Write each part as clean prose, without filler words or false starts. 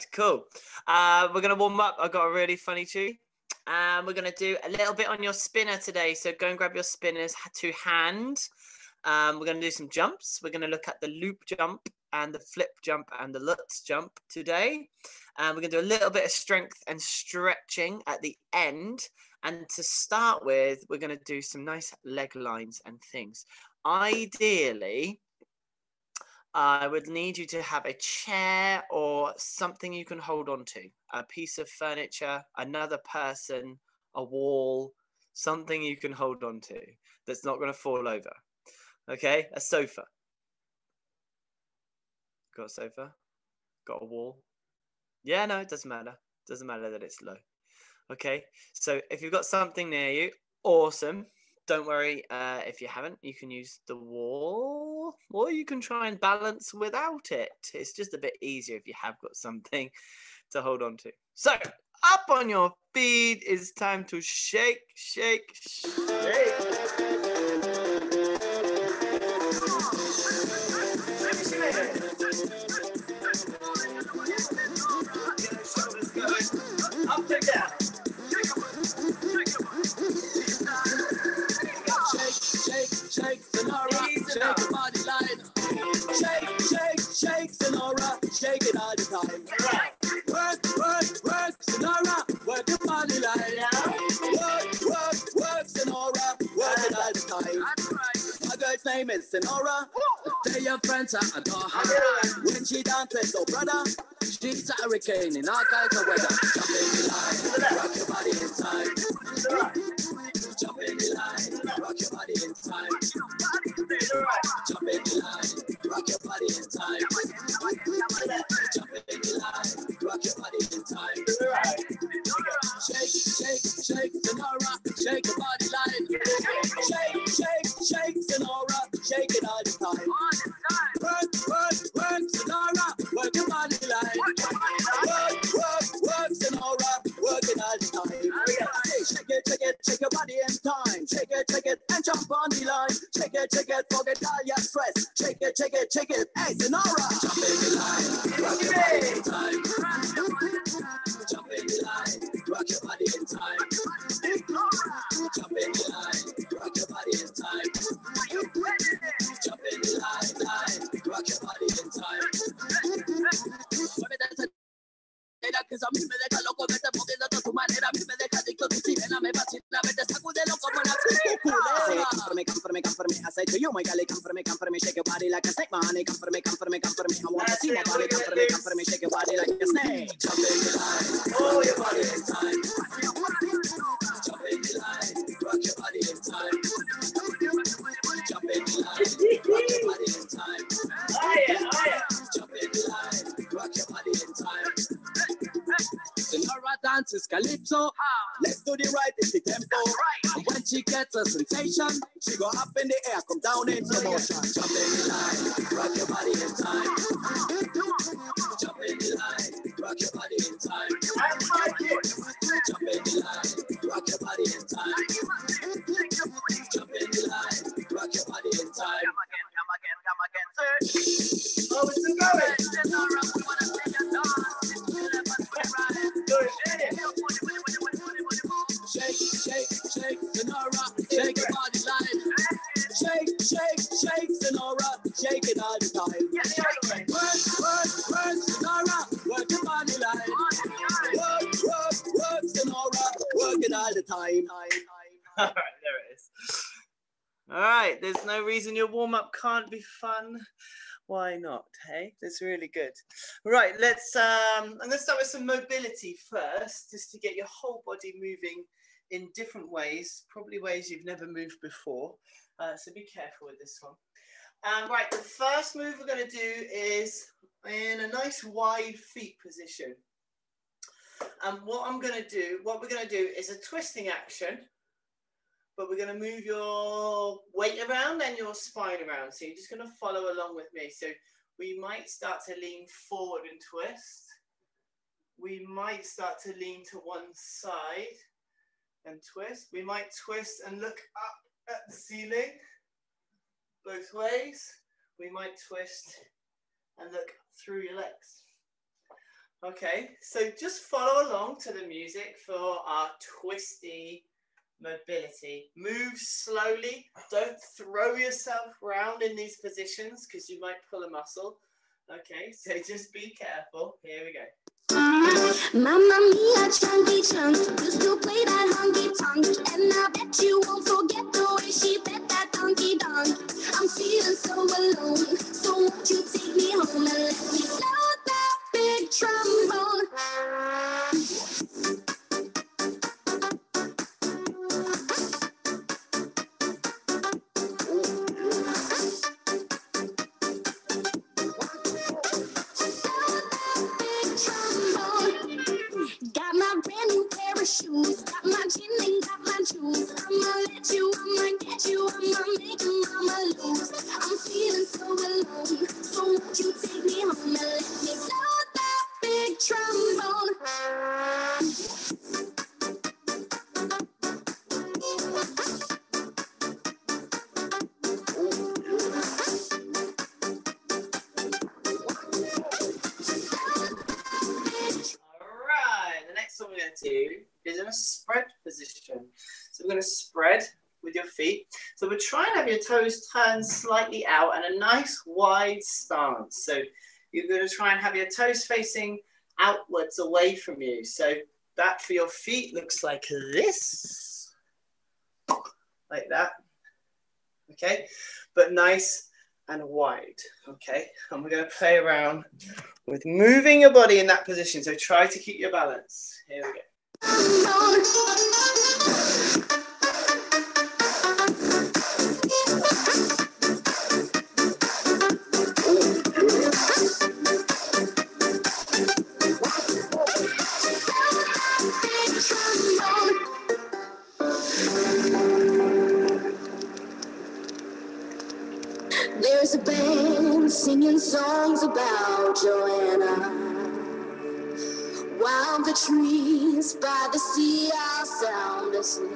right, cool. We're going to warm up. I've got a really funny tune. We're going to do a little bit on your spinner today. So go and grab your spinners to hand. We're going to do some jumps. We're going to look at the loop jump and the flip jump and the Lutz jump today. We're going to do a little bit of strength and stretching at the end. And to start with, we're going to do some nice leg lines and things. Ideally, I would need you to have a chair or something you can hold on to, a piece of furniture, another person, a wall, something you can hold on to that's not going to fall over. Okay, a sofa. Got a sofa? Got a wall? Yeah, no, it doesn't matter. Doesn't matter that it's low. Okay, so if you've got something near you, awesome. Don't worry if you haven't. You can use the wall, or you can try and balance without it. It's just a bit easier if you have got something to hold on to. So, up on your feet. It's time to shake, shake, shake. Up and down. Shake, Sonora, shake your body line. Shake, Sonora, shake it all the time. Work, Sonora, work your body line. Work, Sonora, work it all the time. My girl's name is Sonora. Tell your friends I adore her. When she dances, oh brother, she's a hurricane in all kinds of weather. Jump in the line, rock your body in time. Jump in the line, rock your body in time. Jump in the line, rock your body in time. Jump in the line, rock your body in time. Shake, Sonora, shake your body line. Shake, Sonora, shake it all the time. Work, Sonora, work your body line. Work, Sonora, work it all the time. Shake your body in time. Shake it, and jump on the line. Shake it, forget all your stress. Shake it, hey, Sonora. Jump in the line, rock your body in time. Jump in the line, rock your body in time. Jump in the line, rock your body in time. Jump in the line, rock your body in time. Que a mí me deja loco verte moviendo de tu manera, a mí me deja adicto tu sirena, me fascina verte sacúdelo como una culera. Come for me, I say to you, my golly, come for me, shake your body like a snake, my honey, come for me, I want to see my body, come for me, shake your body like a snake. Jump in the line, hold your body in time. Jump in the line, rock your body in time. Jump in the line, rock your body in time. Jump in the line, rock your body in time. Sonora dances calypso. Let's do the right in the tempo. And when she gets a sensation, she go up in the air, come down in slow motion. Jump in the line, rock your body in time. Jump in the line, rock your body in time. Jump in the line, rock your body in time. Jump in the line, rock your body in time. Come again, sir. Oh, it's still going. Shake, Sonora, shake your body line. Shake, Sonora, shake it all the time. Work, Sonora, work your body line. Work, Sonora, work it all the time. All right, there it is. All right, there's no reason your warm-up can't be fun. Why not, hey? That's really good. Right, I'm going to start with some mobility first, just to get your whole body moving in different ways, probably ways you've never moved before. So be careful with this one. Right, the first move we're going to do is in a nice wide feet position. And what we're going to do is a twisting action, but we're going to move your weight around and your spine around. So you're just going to follow along with me. So we might start to lean forward and twist. We might start to lean to one side and twist. We might twist and look up at the ceiling both ways. We might twist and look through your legs. Okay, so just follow along to the music for our twisty mobility. Move slowly. Don't throw yourself around in these positions because you might pull a muscle. Okay, so just be careful. Here we go. Mamma mia, chunky chunk, used to play that honky tonk, and I bet you won't forget the way she bet that donkey donk. I'm feeling so alone, so won't you take me home and let me blow that big trombone? Got my brand new pair of shoes, got my gin and got my juice. I'ma let you, I'ma get you, I'ma make you, I'ma lose. I'm feeling so alone, so won't you take me home and let me blow that big trombone? The next one we're going to do is in a spread position. So we're going to spread with your feet. So we're trying to have your toes turned slightly out and a nice wide stance. So you're going to try and have your toes facing outwards away from you. So that for your feet looks like this. Like that. Okay. But nice and wide. Okay. And we're going to play around with moving your body in that position. So try to keep your balance. Here we go. There's a band singing songs about Joanna, while the trees by the sea are sound asleep,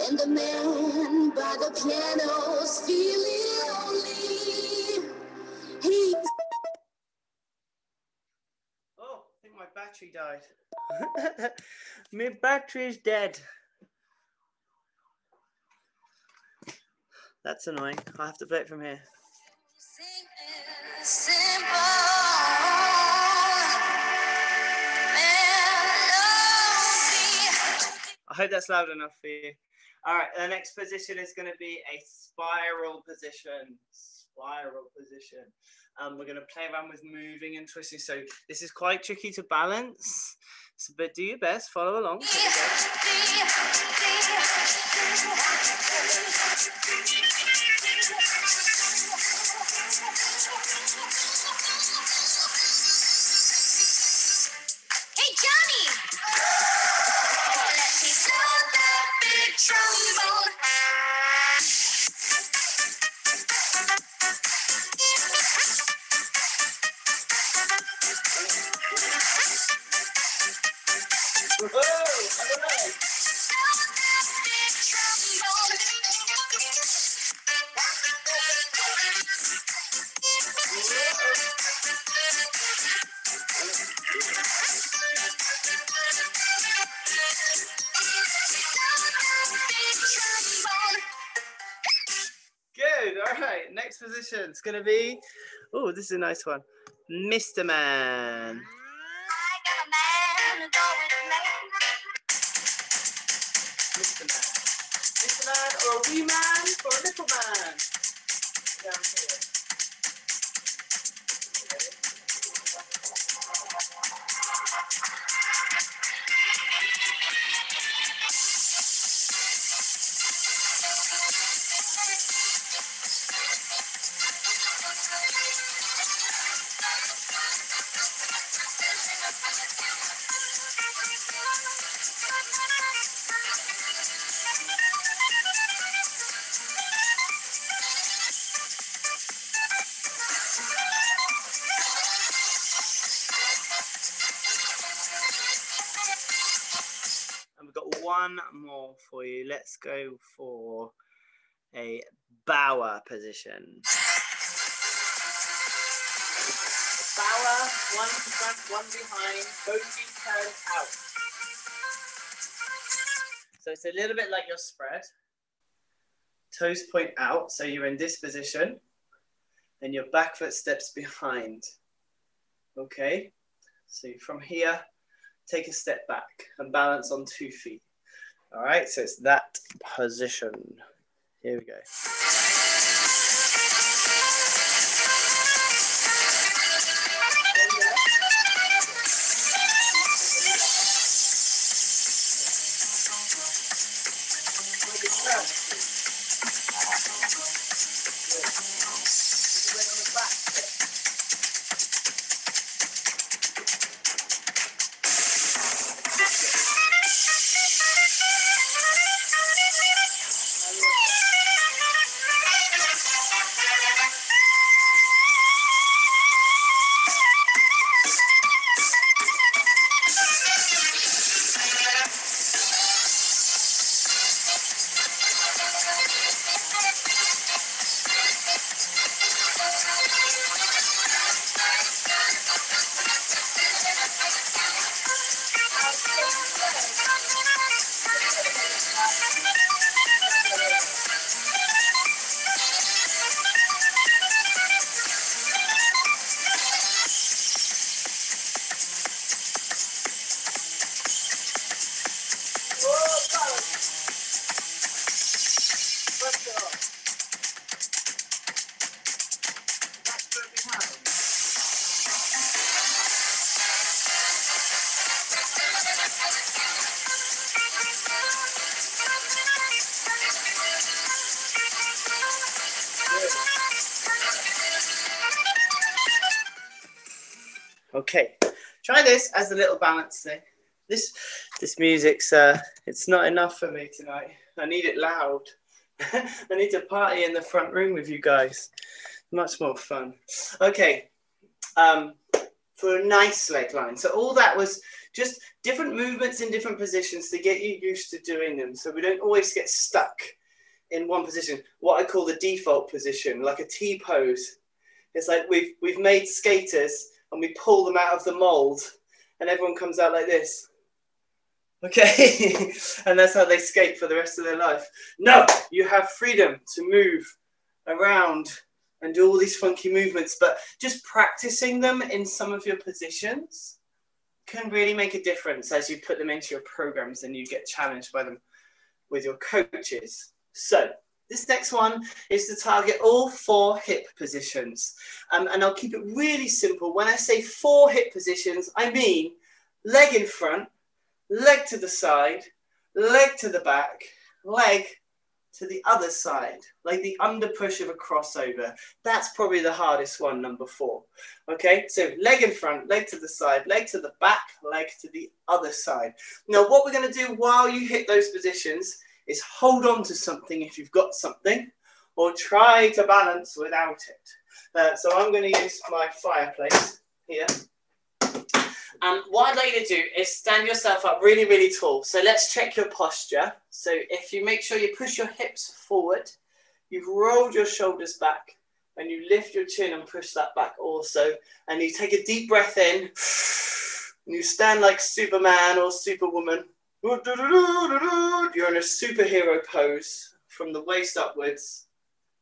and the man by the piano's feeling lonely. He's Oh, I think my battery died. My battery is dead. That's annoying. I'll have to play it from here. I hope that's loud enough for you. All right, the next position is going to be a spiral position. Spiral position. We're going to play around with moving and twisting. So this is quite tricky to balance, but do your best. Follow along. Hey, Johnny! Let me blow that big trombone. Good. All right. Next position is going to be, oh, this is a nice one. Mr. Man. I got a man to go with me. Mr. Man. Mr. Man or a wee man or a little man? Down here. And we've got one more for you. Let's go for a bower position. Bower, one front, one behind, both feet turn out. So it's a little bit like your spread. Toes point out, so you're in this position, and your back foot steps behind. Okay, so from here, take a step back and balance on 2 feet. All right, so it's that position. Here we go. Okay, try this as a little balance thing. This music's it's not enough for me tonight. I need it loud. I need to party in the front room with you guys. Much more fun. Okay, for a nice leg line. So all that was just different movements in different positions to get you used to doing them, so we don't always get stuck in one position. What I call the default position, like a T pose. It's like we've made skaters and we pull them out of the mold and everyone comes out like this. Okay, and that's how they skate for the rest of their life. No, you have freedom to move around and do all these funky movements, but just practicing them in some of your positions can really make a difference as you put them into your programs and you get challenged by them with your coaches. So this next one is to target all 4 hip positions. And I'll keep it really simple. When I say 4 hip positions, I mean leg in front, leg to the side, leg to the back, leg to the other side, like the under push of a crossover. That's probably the hardest one, number 4. Okay, so leg in front, leg to the side, leg to the back, leg to the other side. Now, what we're going to do while you hit those positions is hold on to something if you've got something, or try to balance without it. So I'm going to use my fireplace here. And what I'd like you to do is stand yourself up really, really tall. So let's check your posture. So if you make sure you push your hips forward, you've rolled your shoulders back, and you lift your chin and push that back also. And you take a deep breath in, and you stand like Superman or Superwoman. You're in a superhero pose from the waist upwards,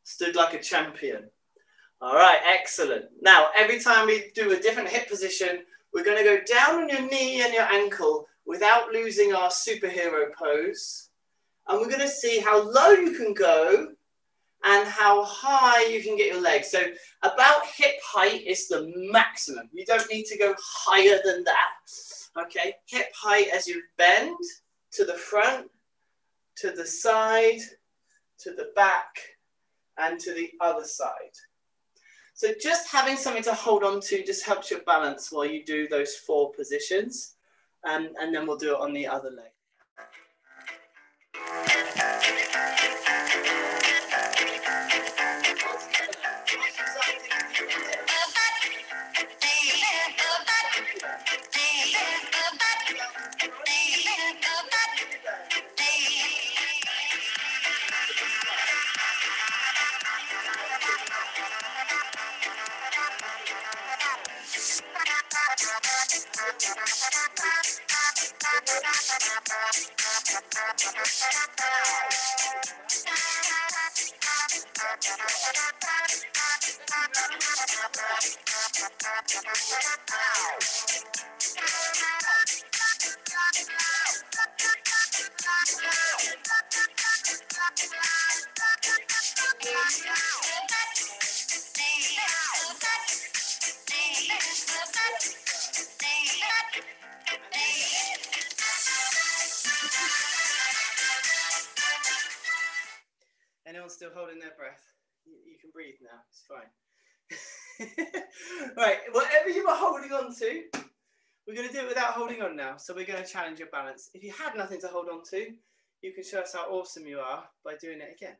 stood like a champion. All right, excellent. Now, every time we do a different hip position, we're going to go down on your knee and your ankle without losing our superhero pose. And we're going to see how low you can go and how high you can get your legs. So about hip height is the maximum. You don't need to go higher than that. Okay, hip height as you bend to the front, to the side, to the back, and to the other side. So just having something to hold on to just helps your balance while you do those 4 positions. And then we'll do it on the other leg. Anyone still holding their breath? You can breathe now, it's fine. Right, whatever you were holding on to, we're going to do it without holding on now. So we're going to challenge your balance. If you had nothing to hold on to, you can show us how awesome you are by doing it again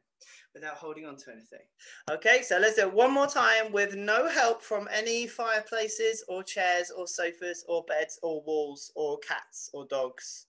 without holding on to anything. Okay, so let's do it one more time with no help from any fireplaces or chairs or sofas or beds or walls or cats or dogs.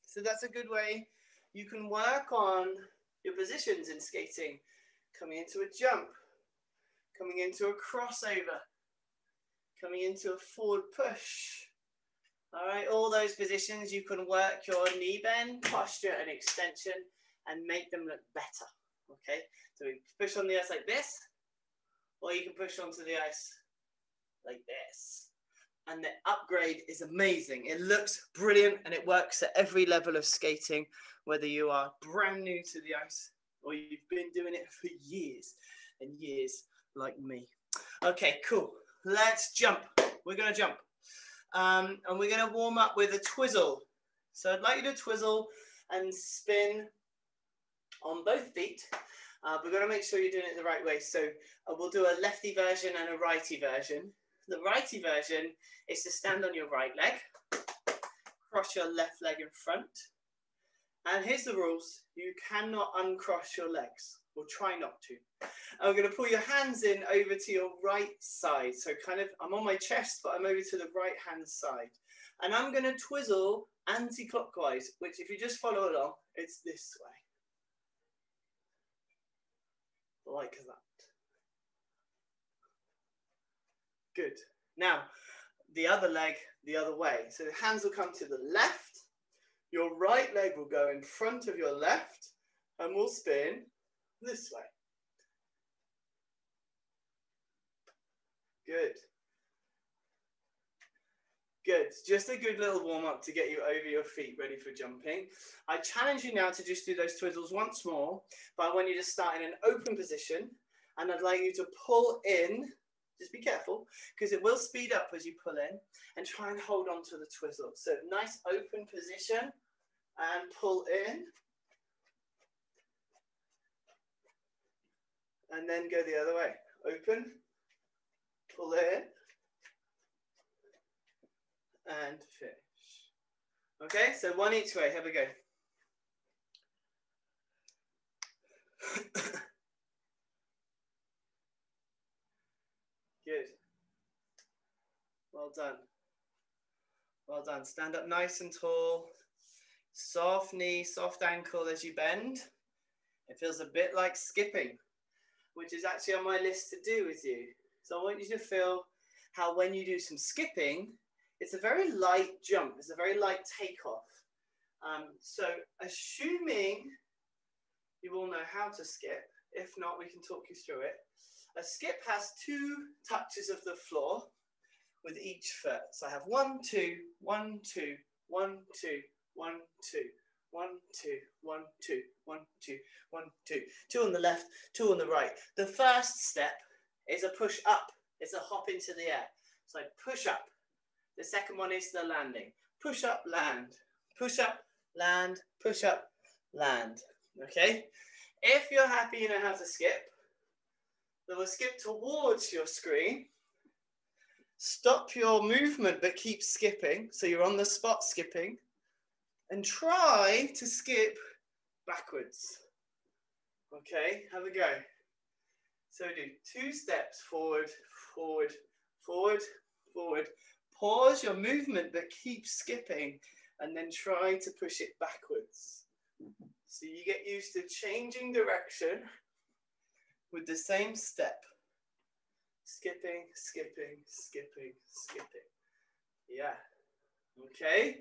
So that's a good way you can work on your positions in skating. Coming into a jump, coming into a crossover, coming into a forward push. All right, all those positions you can work your knee bend, posture and extension and make them look better. Okay, so we push on the ice like this, or you can push onto the ice like this. And the upgrade is amazing. It looks brilliant and it works at every level of skating, whether you are brand new to the ice or you've been doing it for years and years like me. Okay, cool. Let's jump. We're going to jump. And we're going to warm up with a twizzle. So I'd like you to twizzle and spin on both feet. We're going to make sure you're doing it the right way. So we'll do a lefty version and a righty version. The righty version is to stand on your right leg, cross your left leg in front. And here's the rules. You cannot uncross your legs, or try not to. And we're going to pull your hands in over to your right side. So kind of, I'm on my chest, but I'm over to the right hand side. And I'm going to twizzle anti-clockwise, which if you just follow along, it's this way. Like that. Good. Now, the other leg, the other way. So the hands will come to the left. Your right leg will go in front of your left and we'll spin this way. Good. Good. Just a good little warm up to get you over your feet, ready for jumping. I challenge you now to just do those twizzles once more, but I want you to start in an open position and I'd like you to pull in. Just be careful, because it will speed up as you pull in, and try and hold on to the twizzle. So nice open position, and pull in. And then go the other way. Open, pull in, and finish. Okay, so one each way, here we go. Good. Well done. Well done. Stand up nice and tall. Soft knee, soft ankle as you bend. It feels a bit like skipping, which is actually on my list to do with you. So I want you to feel how when you do some skipping, it's a very light jump. It's a very light takeoff. So assuming you all know how to skip, if not, we can talk you through it. A skip has 2 touches of the floor with each foot. So I have 1, 2, 1, 2, 1, 2, 1, 2, 1, 2, 1, 2, 1, 2, 1, 2. 2 on the left, 2 on the right. The first step is a push up. It's a hop into the air. So I push up. The second one is the landing. Push up, land. Push up, land, push up, land. Okay? If you're happy you know how to skip, then we'll skip towards your screen. Stop your movement but keep skipping. So you're on the spot skipping. And try to skip backwards. Okay, have a go. So do 2 steps forward, forward, forward, forward. Pause your movement but keep skipping and then try to push it backwards. So you get used to changing direction with the same step. Skipping, skipping, skipping, skipping. Yeah, okay.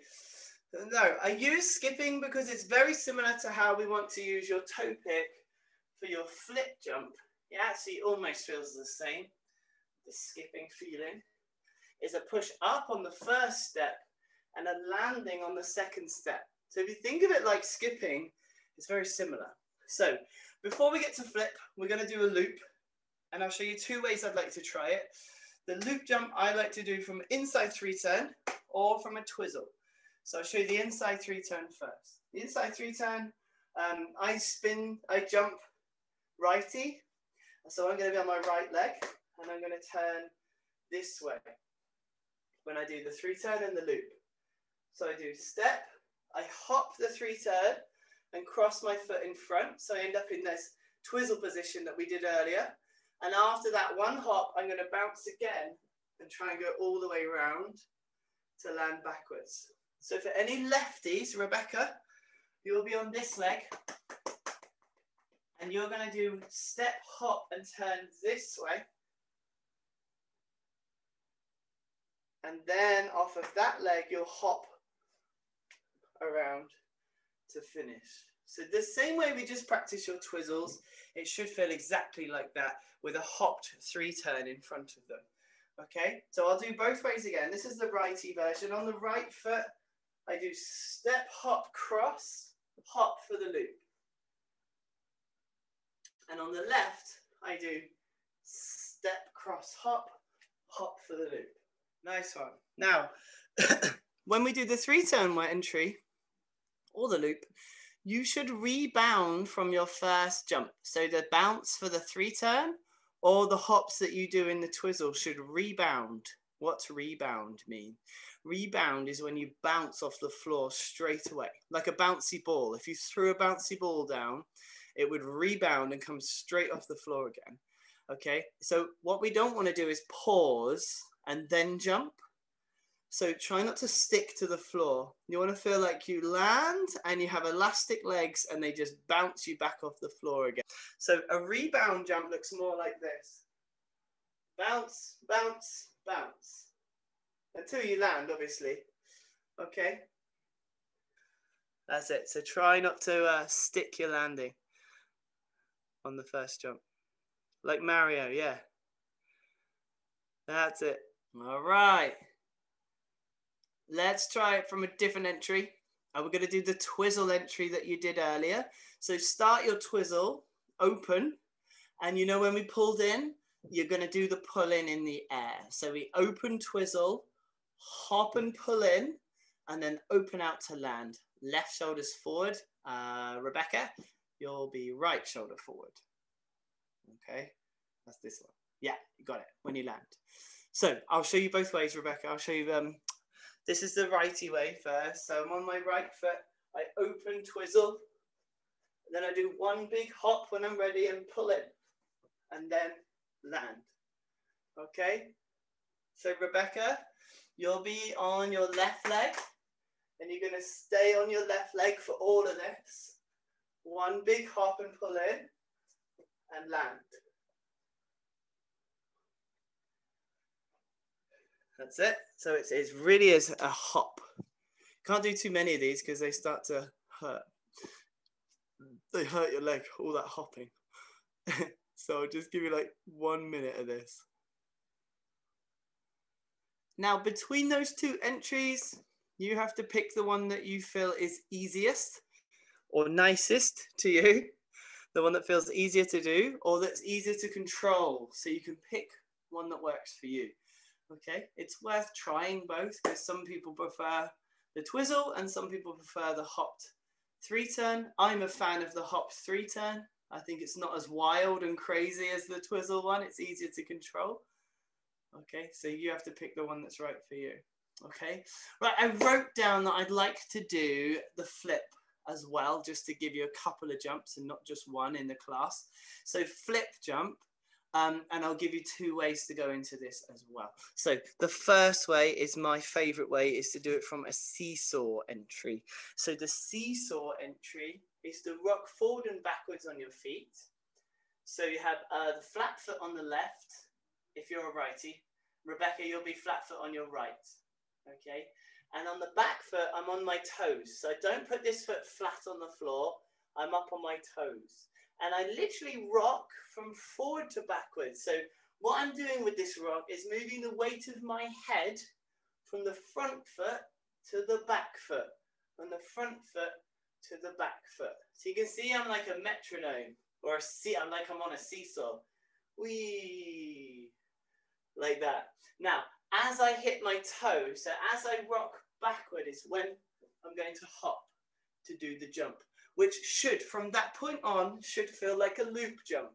No, I use skipping because it's very similar to how we want to use your toe pick for your flip jump. It actually almost feels the same. The skipping feeling is a push up on the first step and a landing on the second step. So if you think of it like skipping, it's very similar. So before we get to flip, we're going to do a loop, and I'll show you 2 ways I'd like to try it. The loop jump I like to do from inside 3-turn or from a twizzle. So I'll show you the inside 3-turn first. The inside 3-turn, I jump righty. So I'm going to be on my right leg and I'm going to turn this way when I do the 3-turn and the loop. So I do step, I hop the 3-turn and cross my foot in front. So I end up in this twizzle position that we did earlier. And after that one hop, I'm going to bounce again and try and go all the way around to land backwards. So for any lefties, Rebecca, you'll be on this leg and you're going to do step, hop and turn this way. And then off of that leg, you'll hop around to finish. So the same way we just practice your twizzles, it should feel exactly like that with a hopped 3-turn in front of them. Okay, so I'll do both ways again. This is the righty version. On the right foot, I do step, hop, cross, hop for the loop. And on the left, I do step, cross, hop, hop for the loop. Nice one. Now, when we do the 3-turn entry, or the loop, you should rebound from your first jump. So the bounce for the 3-turn or the hops that you do in the twizzle should rebound. What's rebound mean? Rebound is when you bounce off the floor straight away, like a bouncy ball. If you threw a bouncy ball down, it would rebound and come straight off the floor again. Okay, so what we don't want to do is pause and then jump. So try not to stick to the floor. You want to feel like you land and you have elastic legs and they just bounce you back off the floor again. So a rebound jump looks more like this. Bounce, bounce, bounce. Until you land, obviously. Okay? That's it. So try not to stick your landing on the first jump. Like Mario, yeah. That's it. All right. Let's try it from a different entry. And we're going to do the twizzle entry that you did earlier. So start your twizzle, open. And you know when we pulled in, you're going to do the pull in the air. So we open twizzle, hop and pull in, and then open out to land. Left shoulder's forward. Rebecca, you'll be right shoulder forward. Okay, that's this one. Yeah, you got it, when you land. So I'll show you both ways, Rebecca. I'll show you, this is the righty way first. So I'm on my right foot, I open twizzle, then I do one big hop when I'm ready and pull it, and then land. Okay, so Rebecca, you'll be on your left leg, and you're going to stay on your left leg for all of this. One big hop and pull in, and land. That's it. So it really is a hop. Can't do too many of these because they start to hurt. They hurt your leg, all that hopping. So I'll just give you like 1 minute of this. Now between those two entries, you have to pick the one that you feel is easiest or nicest to you. The one that feels easier to do or that's easier to control. So you can pick one that works for you. Okay, it's worth trying both because some people prefer the twizzle and some people prefer the hopped 3-turn. I'm a fan of the hopped 3-turn. I think it's not as wild and crazy as the twizzle one. It's easier to control. Okay, so you have to pick the one that's right for you. Okay, right, I wrote down that I'd like to do the flip as well, just to give you a couple of jumps and not just one in the class. So flip jump. And I'll give you 2 ways to go into this as well. So the first way is my favorite way, is to do it from a seesaw entry. So the seesaw entry is to rock forward and backwards on your feet. So you have the flat foot on the left, if you're a righty. Rebecca, you'll be flat foot on your right, okay? And on the back foot, I'm on my toes. So I don't put this foot flat on the floor, I'm up on my toes. And I literally rock from forward to backwards. So what I'm doing with this rock is moving the weight of my head from the front foot to the back foot, from the front foot to the back foot. So you can see I'm like a metronome, or I'm like I'm on a seesaw. Whee! Like that. Now, as I hit my toe, so as I rock backward is when I'm going to hop to do the jump, which should, from that point on, should feel like a loop jump,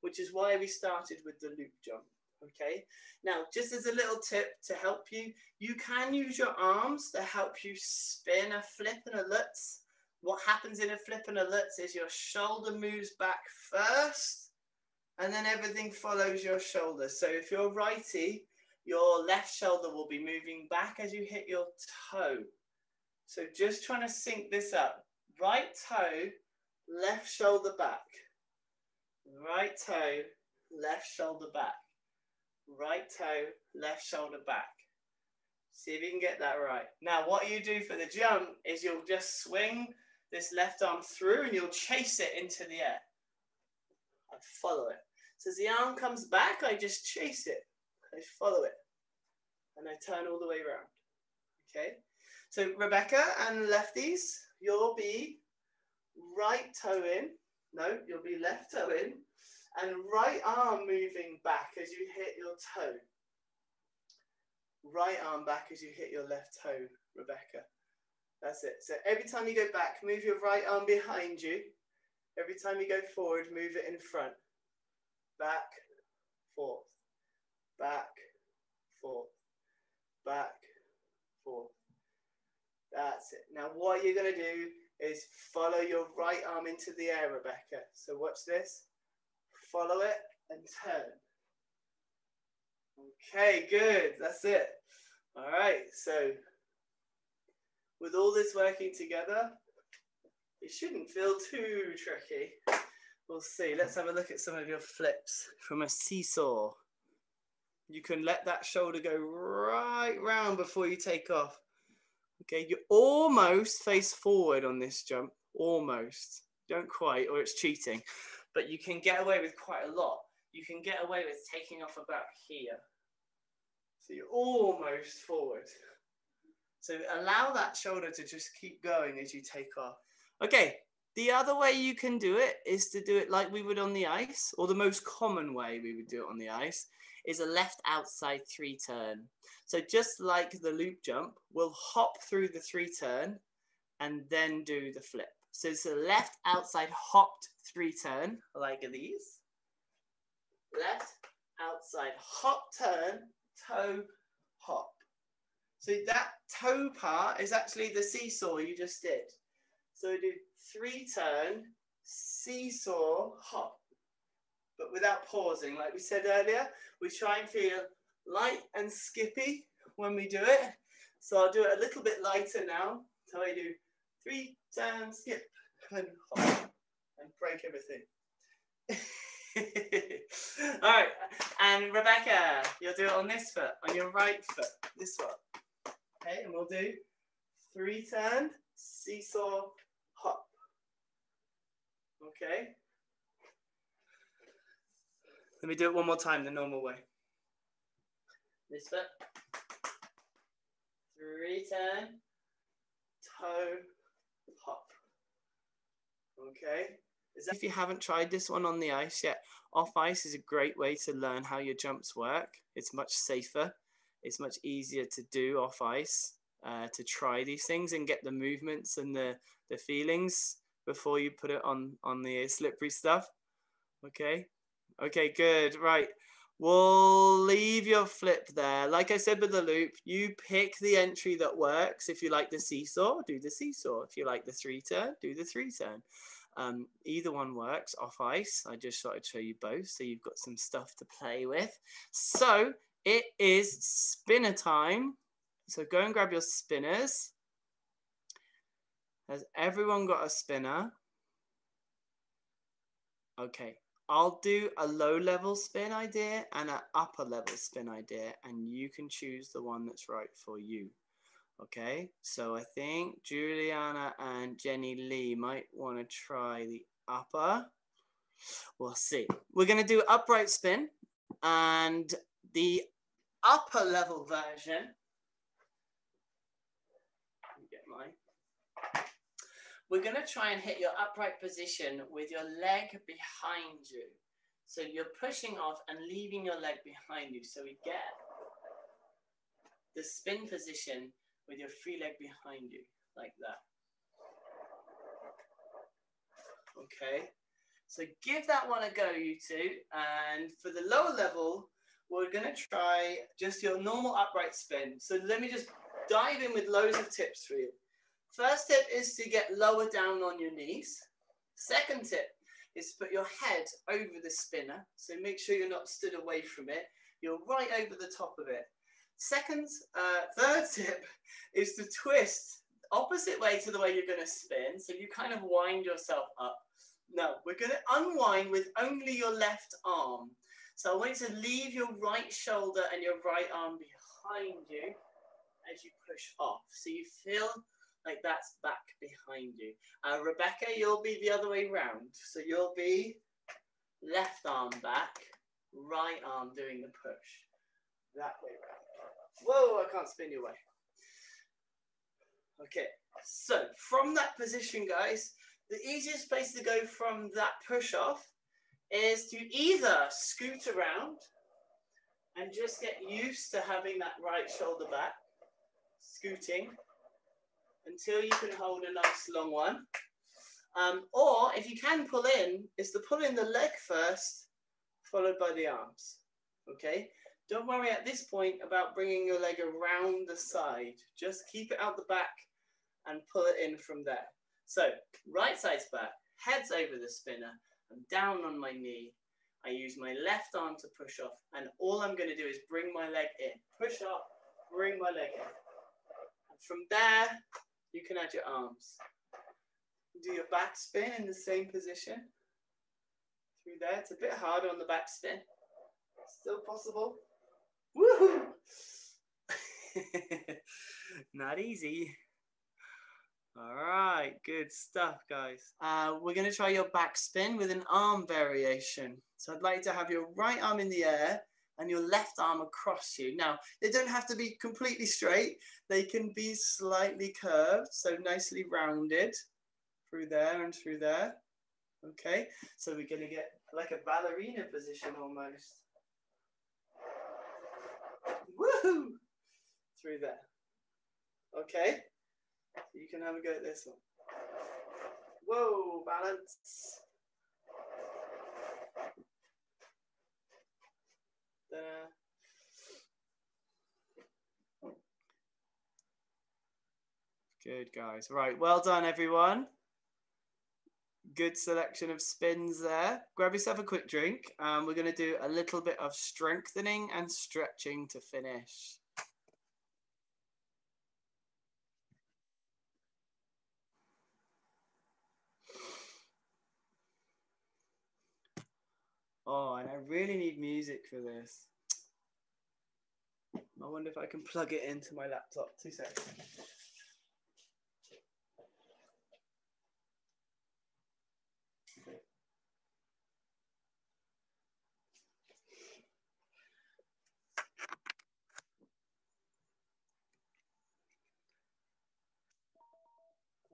which is why we started with the loop jump, okay? Now, just as a little tip to help you, you can use your arms to help you spin a flip and a lutz. What happens in a flip and a lutz is your shoulder moves back first, and then everything follows your shoulder. So if you're righty, your left shoulder will be moving back as you hit your toe. So just trying to sync this up. Right toe, left shoulder back. Right toe, left shoulder back. Right toe, left shoulder back. See if you can get that right. Now, what you do for the jump is you'll just swing this left arm through and you'll chase it into the air. I follow it. So as the arm comes back, I just chase it. I follow it. And I turn all the way around. Okay? So Rebecca and lefties, you'll be right toe in. No, you'll be left toe in. And right arm moving back as you hit your toe. Right arm back as you hit your left toe, Rebecca. That's it. So every time you go back, move your right arm behind you. Every time you go forward, move it in front. Back, forth. Back, forth. Back, forth. That's it. Now what you're going to do is follow your right arm into the air, Rebecca. So watch this. Follow it and turn. Okay, good. That's it. All right. So with all this working together, it shouldn't feel too tricky. We'll see. Let's have a look at some of your flips from a seesaw. You can let that shoulder go right round before you take off. Okay, you almost face forward on this jump. Almost. Don't quite, or it's cheating. But you can get away with quite a lot. You can get away with taking off about here. So you're almost forward. So allow that shoulder to just keep going as you take off. Okay, the other way you can do it is to do it like we would on the ice, or the most common way we would do it on the ice is a left outside 3-turn. So just like the loop jump, we'll hop through the 3-turn and then do the flip. So it's a left outside hopped 3-turn, like these. Left outside hop turn, toe, hop. So that toe part is actually the seesaw you just did. So we do 3-turn, seesaw, hop, but without pausing. Like we said earlier, we try and feel light and skippy when we do it. So I'll do it a little bit lighter now. So I do 3-turn, skip, and hop, and break everything. All right, and Rebecca, you'll do it on this foot, on your right foot, this one. Okay, and we'll do 3-turn, seesaw, hop. Okay. Let me do it one more time the normal way. This foot. 3-turn, toe, hop. Okay. If you haven't tried this one on the ice yet, off ice is a great way to learn how your jumps work. It's much safer it's much easier to do off ice, to try these things and get the movements and the feelings before you put it on the slippery stuff. Okay, good. Right, we'll leave your flip there. Like I said with the loop, you pick the entry that works. If you like the seesaw, do the seesaw. If you like the 3-turn, do the 3-turn. Either one works off ice. I just thought I'd show you both so you've got some stuff to play with. So it is spinner time. So go and grab your spinners. Has everyone got a spinner? Okay, I'll do a low level spin idea and an upper level spin idea, and you can choose the one that's right for you. Okay, so I think Juliana and Jenny Lee might want to try the upper. We'll see. We're going to do upright spin, and the upper level version. Let me get mine. We're going to try and hit your upright position with your leg behind you. So you're pushing off and leaving your leg behind you. So we get the spin position with your free leg behind you, like that. Okay, so give that one a go, you two. And for the lower level, we're going to try just your normal upright spin. So let me just dive in with loads of tips for you. First tip is to get lower down on your knees. Second tip is to put your head over the spinner. So make sure you're not stood away from it. You're right over the top of it. Third tip is to twist opposite way to the way you're going to spin. So you kind of wind yourself up. Now, we're going to unwind with only your left arm. So I want you to leave your right shoulder and your right arm behind you as you push off. So you feel like that's back behind you. Rebecca, you'll be the other way round. So you'll be left arm back, right arm doing the push. That way round. Whoa, I can't spin your way. Okay, so from that position, guys, the easiest place to go from that push off is to either scoot around and just get used to having that right shoulder back, scooting until you can hold a nice long one. Or if you can pull in, is to pull in the leg first, followed by the arms, okay? Don't worry at this point about bringing your leg around the side. Just keep it out the back and pull it in from there. So right side's back, head's over the spinner. I'm down on my knee. I use my left arm to push off, and all I'm going to do is bring my leg in. Push off, bring my leg in. And from there, you can add your arms. Do your back spin in the same position. Through there, it's a bit harder on the back spin. Still possible. Woohoo! Not easy. All right, good stuff, guys. We're going to try your back spin with an arm variation. So I'd like to have your right arm in the air and your left arm across you. Now, they don't have to be completely straight. They can be slightly curved, so nicely rounded through there and through there. Okay, so we're going to get like a ballerina position almost. Woohoo! Through there. Okay, so you can have a go at this one. Whoa, balance. Good, guys. Right, well done, everyone. Good selection of spins there. Grab yourself a quick drink. We're going to do a little bit of strengthening and stretching to finish. Oh, and I really need music for this. I wonder if I can plug it into my laptop. 2 seconds.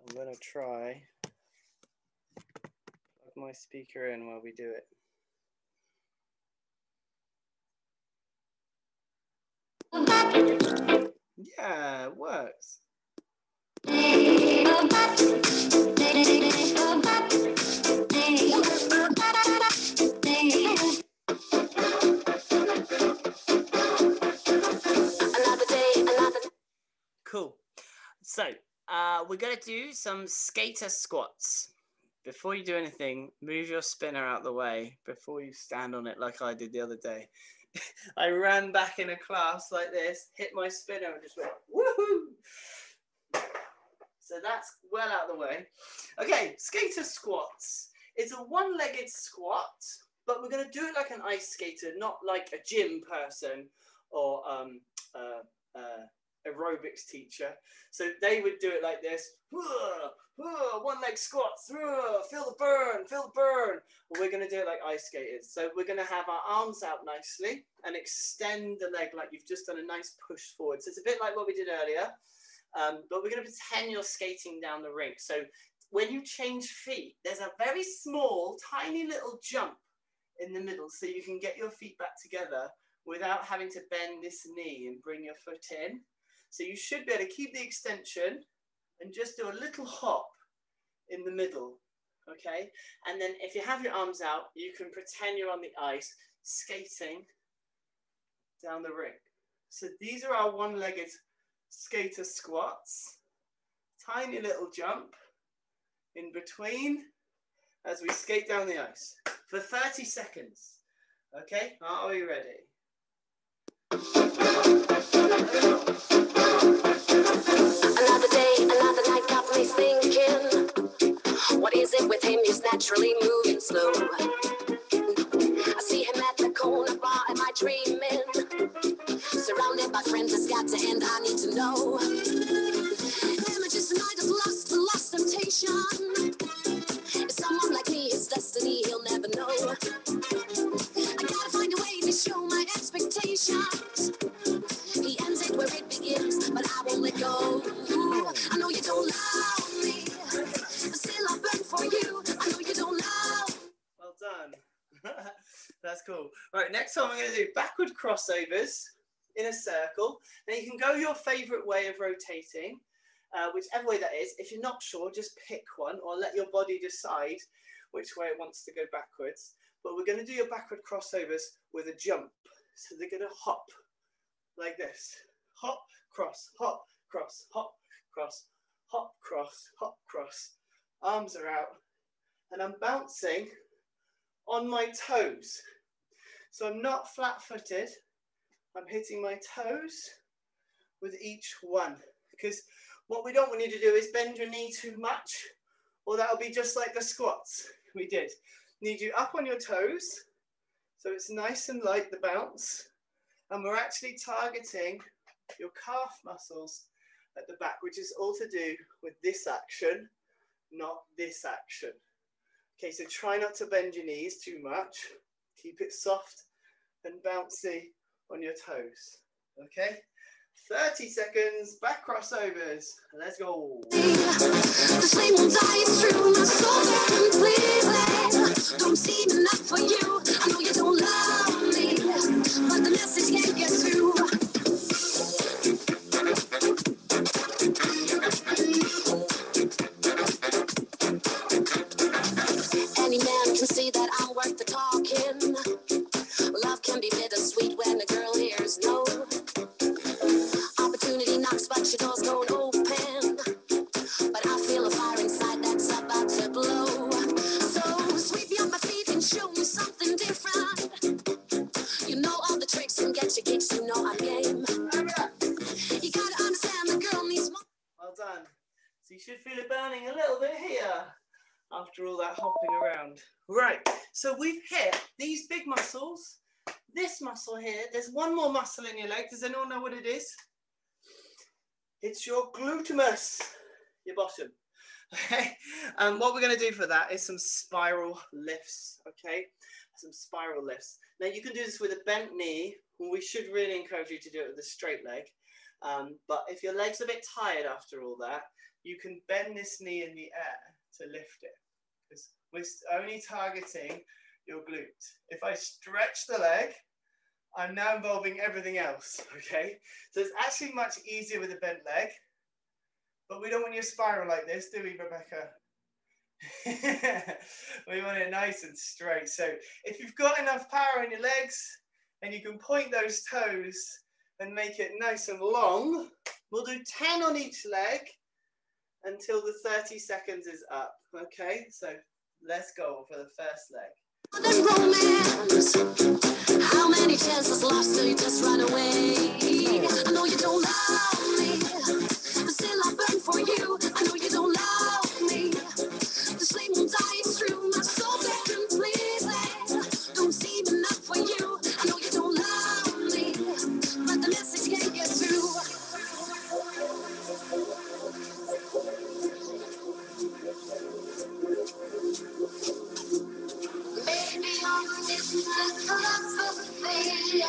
I'm going to try plug my speaker in while we do it. Yeah, it works. Cool. So we're going to do some skater squats. Before you do anything, move your spinner out the way before you stand on it like I did the other day. I ran back in a class like this, hit my spinner and just went, woohoo! So that's well out of the way. Okay, skater squats. It's a one-legged squat, but we're going to do it like an ice skater, not like a gym person or aerobics teacher. So they would do it like this. One leg squats, feel the burn, feel the burn. Well, we're going to do it like ice skaters. So we're going to have our arms out nicely and extend the leg like you've just done a nice push forward. So it's a bit like what we did earlier, but we're going to pretend you're skating down the rink. So when you change feet, there's a very small, tiny little jump in the middle so you can get your feet back together without having to bend this knee and bring your foot in. So you should be able to keep the extension and just do a little hop in the middle, okay? And then if you have your arms out, you can pretend you're on the ice skating down the rink. So these are our one-legged skater squats. Tiny little jump in between as we skate down the ice for 30 seconds. Okay, are we ready? Another day, another night got me thinking, what is it with him? He's naturally moving slow. I see him at the corner bar, am I dreaming? Surrounded by friends, it's got to end, I need to know. Am I just a night of lust, the lost temptation? Is someone like me his destiny, he'll never know. I gotta find a way to show my expectations. He ends it where it begins, but I won't let go. I know you don't love me, but still I burn for you. I know you don't love. Well done. That's cool. Right, next time I'm going to do backward crossovers in a circle. Now you can go your favorite way of rotating, whichever way that is. If you're not sure, just pick one or let your body decide which way it wants to go backwards. But we're going to do your backward crossovers with a jump. So they're going to hop like this. Hop, cross, hop, cross, hop, cross, hop, cross, hop, cross. Arms are out. And I'm bouncing on my toes. So I'm not flat-footed. I'm hitting my toes with each one. Because what we don't want you to do is bend your knee too much, or that'll be just like the squats we did. Need you up on your toes, so it's nice and light, the bounce. And we're actually targeting your calf muscles at the back, which is all to do with this action, not this action. Okay, so try not to bend your knees too much. Keep it soft and bouncy on your toes, okay? 30 seconds, back crossovers. Let's go. The flame will die through my soul completely. Don't seem enough for you. I know you don't love me, but the message can't get through. Any man can see that I'm worth the talking. Love can be bittersweet when a girl hears no. Opportunity knocks, but your door's don't open. But I feel a fire inside that's about to blow. So sweep me off my feet and show me something different. You know all the tricks and get your kicks, you know I'm game. You gotta understand the girl needs more. Well done. So you should feel it burning a little bit here after all that hopping around. Right, so we've hit these big muscles. This muscle here, there's one more muscle in your leg. Does anyone know what it is? It's your glutamus, your bottom. Okay, and what we're going to do for that is some spiral lifts. Okay, some spiral lifts. Now you can do this with a bent knee. We should really encourage you to do it with a straight leg. But if your leg's a bit tired after all that, you can bend this knee in the air to lift it. Because we're only targeting your glute. If I stretch the leg, I'm now involving everything else, okay? So it's actually much easier with a bent leg, but we don't want you to spiral like this, do we, Rebecca? We want it nice and straight. So if you've got enough power in your legs and you can point those toes and make it nice and long, we'll do 10 on each leg until the 30 seconds is up, okay? So let's go for the first leg. There's romance. How many chances lost till you just run away? I know you don't love me, but still I burn for you. I know you don't love me. The flame won't die through my soul completely. Don't seem enough for you. I know you don't love me, but the message can't get through. Maybe on this philosophy,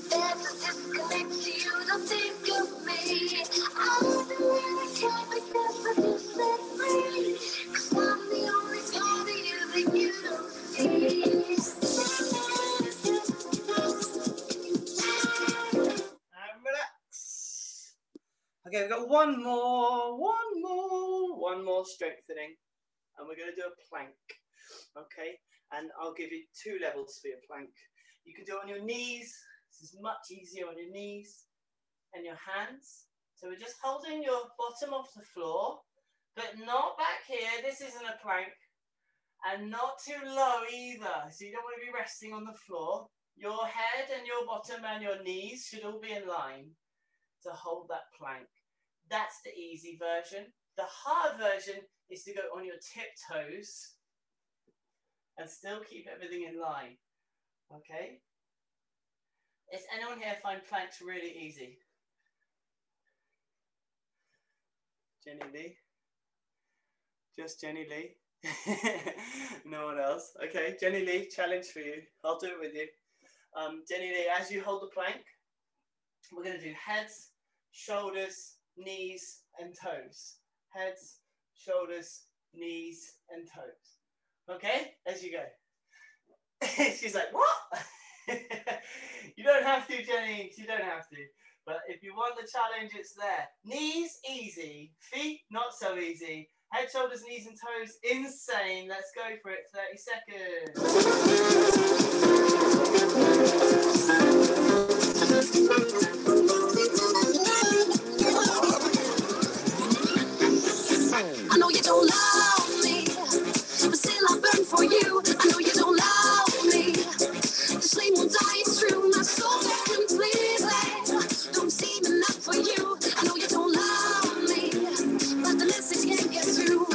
there's a disconnect. You don't think of me. I don't really care because I just set free. 'Cause I'm the only part of you that you don't see. And relax. Okay, we've got one more strengthening, and we're going to do a plank, okay? And I'll give you 2 levels for your plank. You can do it on your knees. This is much easier on your knees and your hands. So we're just holding your bottom off the floor, but not back here. This isn't a plank, and not too low either. So you don't want to be resting on the floor. Your head and your bottom and your knees should all be in line to hold that plank. That's the easy version. The hard version is to go on your tiptoes and still keep everything in line, okay? Does anyone here find planks really easy? Jenny Lee? Just Jenny Lee? No one else? Okay, Jenny Lee, challenge for you. I'll do it with you. Jenny Lee, as you hold the plank, we're going to do heads, shoulders, knees, and toes. Heads, shoulders, knees, and toes. Okay, as you go. She's like, what? You don't have to, Jenny. You don't have to. But if you want the challenge, it's there. Knees, easy. Feet, not so easy. Head, shoulders, knees, and toes, insane. Let's go for it. 30 seconds. I know you don't love me, but still I burn for you. I know you don't love me. The flame will die through my soul completely. Don't seem enough for you. I know you don't love me, but the message can't get through.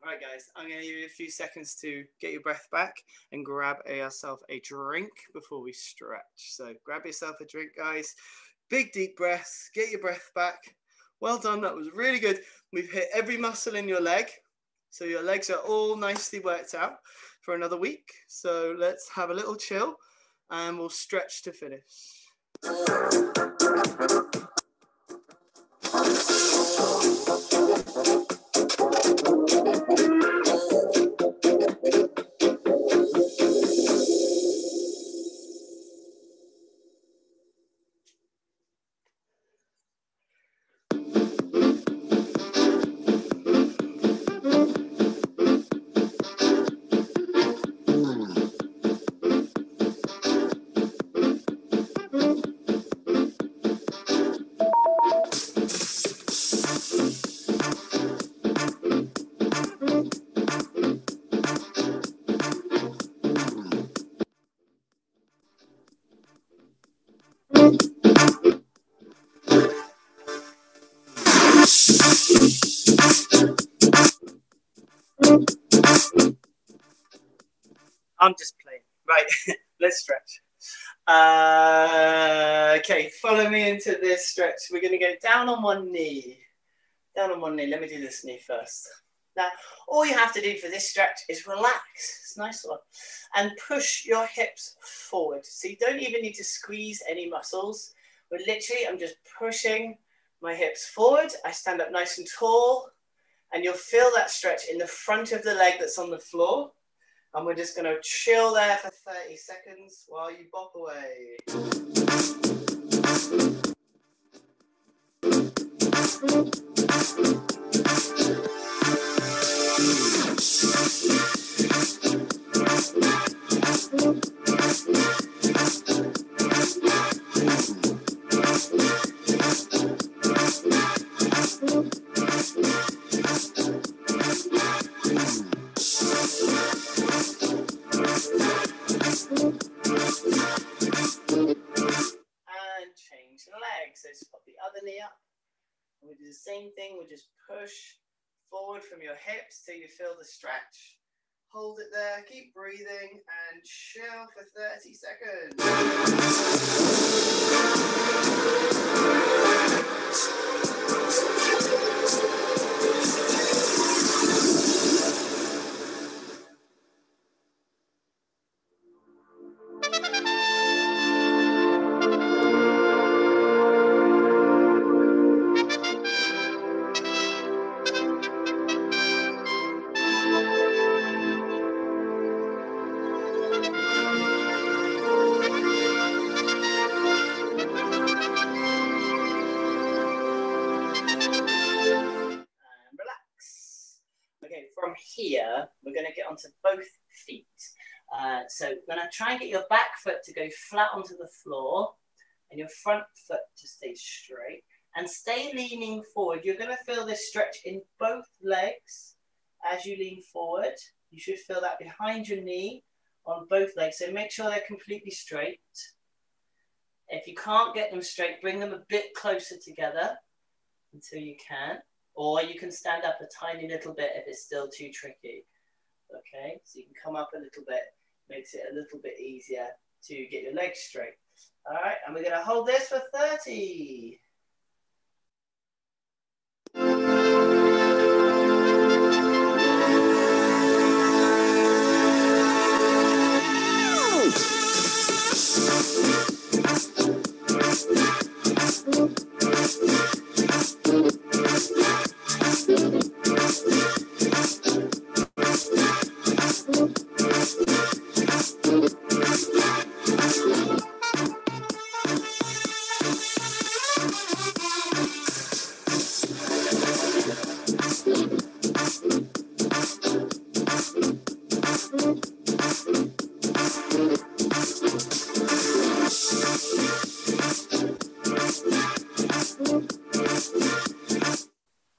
Alright guys, I'm going to give you a few seconds to get your breath back and grab yourself a drink before we stretch. So grab yourself a drink, guys. Big deep breaths, get your breath back. Well done, that was really good. We've hit every muscle in your leg. So your legs are all nicely worked out for another week. So let's have a little chill and we'll stretch to finish. I'm just playing. Right, let's stretch. Okay, follow me into this stretch. We're going to go down on one knee. Down on one knee. Let me do this knee first. Now, all you have to do for this stretch is relax. It's a nice one. And push your hips forward. So you don't even need to squeeze any muscles. But literally, I'm just pushing my hips forward. I stand up nice and tall. And you'll feel that stretch in the front of the leg that's on the floor. And we're just going to chill there for 30 seconds while you bop away. So just pop the other knee up. And we do the same thing. We just push forward from your hips till you feel the stretch. Hold it there, keep breathing, and chill for 30 seconds. From here, we're going to get onto both feet. So we're going to try and get your back foot to go flat onto the floor and your front foot to stay straight. And stay leaning forward. You're going to feel this stretch in both legs as you lean forward. You should feel that behind your knee on both legs. So make sure they're completely straight. If you can't get them straight, bring them a bit closer together until you can. Or you can stand up a tiny little bit if it's still too tricky. Okay, so you can come up a little bit, makes it a little bit easier to get your legs straight. All right, and we're going to hold this for 30.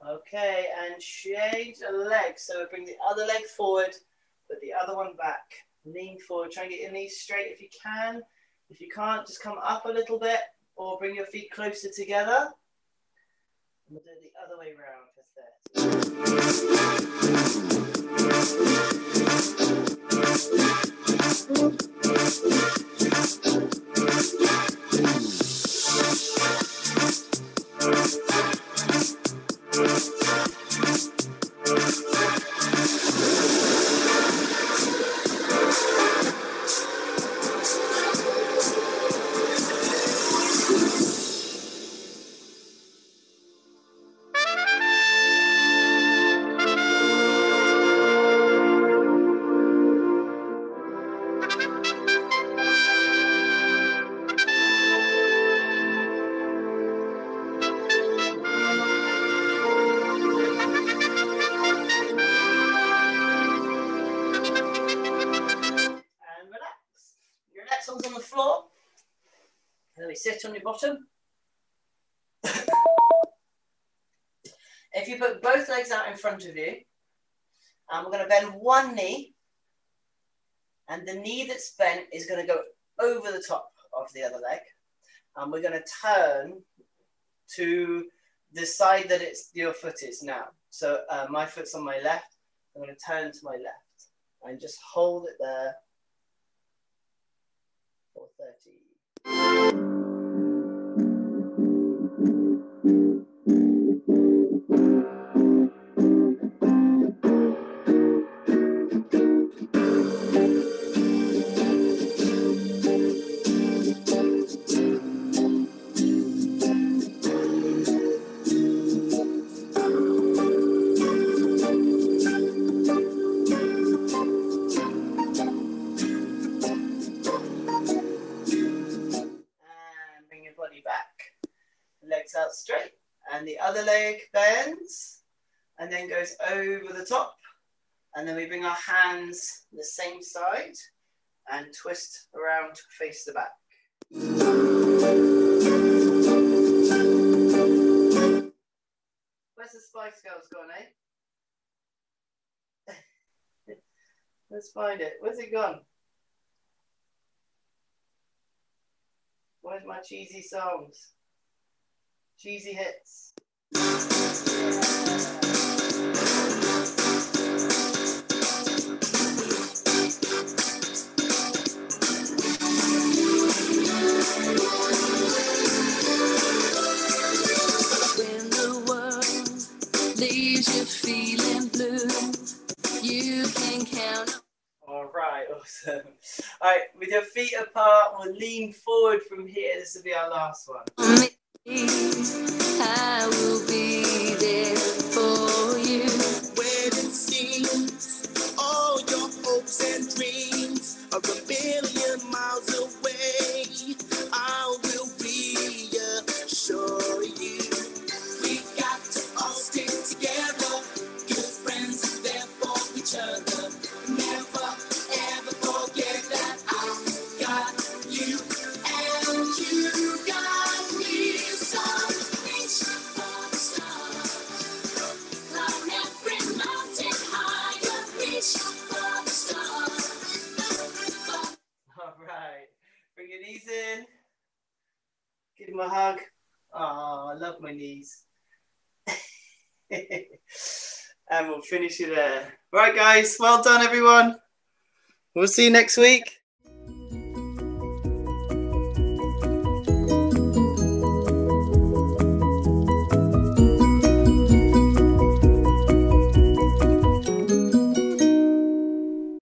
Okay, and change the leg. So bring the other leg forward, put the other one back. Lean forward, try and get your knees straight if you can. If you can't, just come up a little bit or bring your feet closer together. And we'll do it the other way around on the floor, and then we sit on your bottom. If you put both legs out in front of you, and we're going to bend one knee, and the knee that's bent is going to go over the top of the other leg, and we're going to turn to the side that your foot is now. So my foot's on my left, I'm going to turn to my left, and just hold it there. 430. other leg bends and then goes over the top. And then we bring our hands the same side and twist around to face the back. Where's the Spice Girls gone, eh? Let's find it. Where's it gone? Where's my cheesy songs? Cheesy hits. When the world leaves you feeling blue, you can count. All right, awesome. All right, with your feet apart, we'll lean forward from here. This will be our last one. I will be there for you. When it seems all your hopes and dreams are a billion miles away, I will reassure you. We got to all stick together, good friends there for each other. Never ever forget that I got you and you got me. So reach for the stars, climb every mountain higher. Reach for the stars. All right, bring your knees in. Give them a hug. Oh, I love my knees. And we'll finish it there. Right, guys, well done, everyone. We'll see you next week.